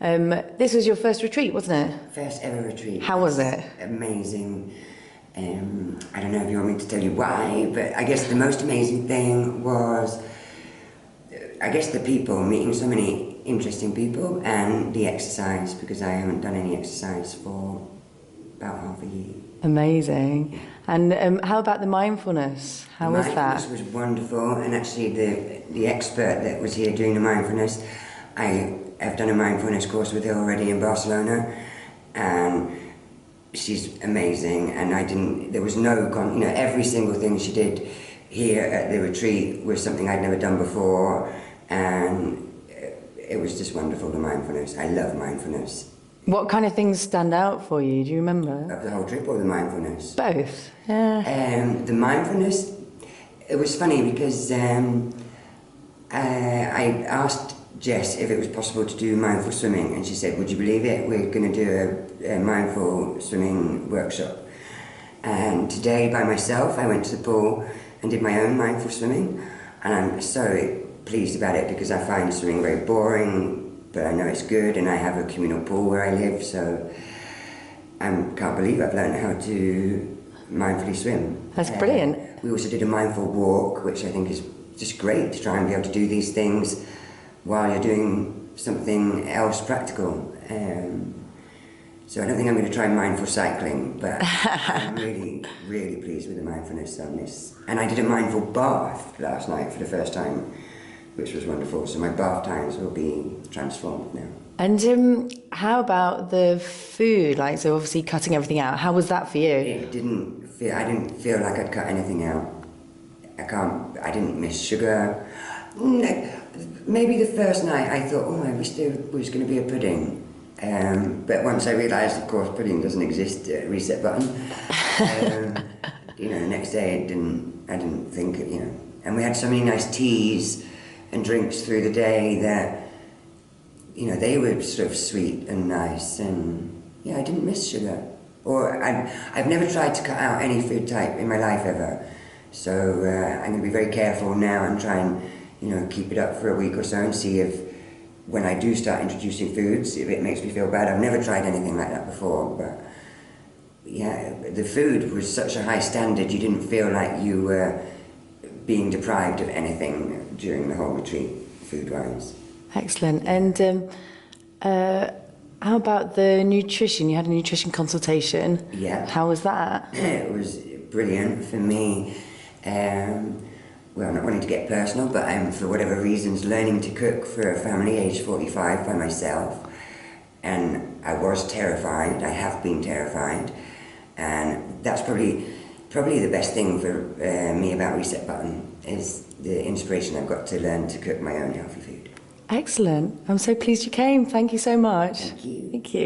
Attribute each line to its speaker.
Speaker 1: This was your first retreat, wasn't it?
Speaker 2: First ever retreat.
Speaker 1: How was it?
Speaker 2: Amazing. I don't know if you want me to tell you why, but I guess the most amazing thing was, I guess the people, meeting so many interesting people, and the exercise, because I haven't done any exercise for about half a year.
Speaker 1: Amazing. And how about the mindfulness? How was that?
Speaker 2: Mindfulness was wonderful, and actually the expert that was here doing the mindfulness, I have done a mindfulness course with her already in Barcelona, and she's amazing. And there was no, every single thing she did here at the retreat was something I'd never done before, and it was just wonderful, the mindfulness. I love mindfulness.
Speaker 1: What kind of things stand out for you? Do you remember?
Speaker 2: Of the whole trip or the mindfulness?
Speaker 1: Both, yeah.
Speaker 2: The mindfulness, it was funny because I asked Jess if it was possible to do mindful swimming, and she said, would you believe it, we're going to do a mindful swimming workshop. And today by myself I went to the pool and did my own mindful swimming, and I'm so pleased about it because I find swimming very boring, but I know it's good, and I have a communal pool where I live, so I can't believe I've learned how to mindfully swim.
Speaker 1: That's brilliant.
Speaker 2: We also did a mindful walk, which I think is just great to try and be able to do these things while you're doing something else practical. So I don't think I'm going to try mindful cycling, but I'm really, really pleased with the mindfulness on this. And I did a mindful bath last night for the first time, which was wonderful. So my bath times will be transformed now. And
Speaker 1: how about the food? So obviously cutting everything out. How was that for you?
Speaker 2: I didn't feel like I'd cut anything out. I didn't miss sugar. Maybe the first night I thought, I wish there was going to be a pudding. But once I realised, of course, pudding doesn't exist, reset button. The next day I didn't think, and we had so many nice teas and drinks through the day that, they were sort of sweet and nice, and I didn't miss sugar. Or I've never tried to cut out any food type in my life ever, so I'm going to be very careful now and try and, keep it up for a week or so and see if, when I do start introducing foods, if it makes me feel bad. I've never tried anything like that before, but the food was such a high standard, you didn't feel like you were being deprived of anything during the whole retreat, food-wise.
Speaker 1: Excellent. And how about the nutrition? You had a nutrition consultation.
Speaker 2: Yeah.
Speaker 1: How was that?
Speaker 2: It was brilliant for me. Not wanting to get personal, but I'm, for whatever reasons, learning to cook for a family aged 45 by myself. And I was terrified, I have been terrified. And that's probably the best thing for me about Reset Button, is the inspiration I've got to learn to cook my own healthy food.
Speaker 1: Excellent. I'm so pleased you came. Thank you so much.
Speaker 2: Thank you.
Speaker 1: Thank you.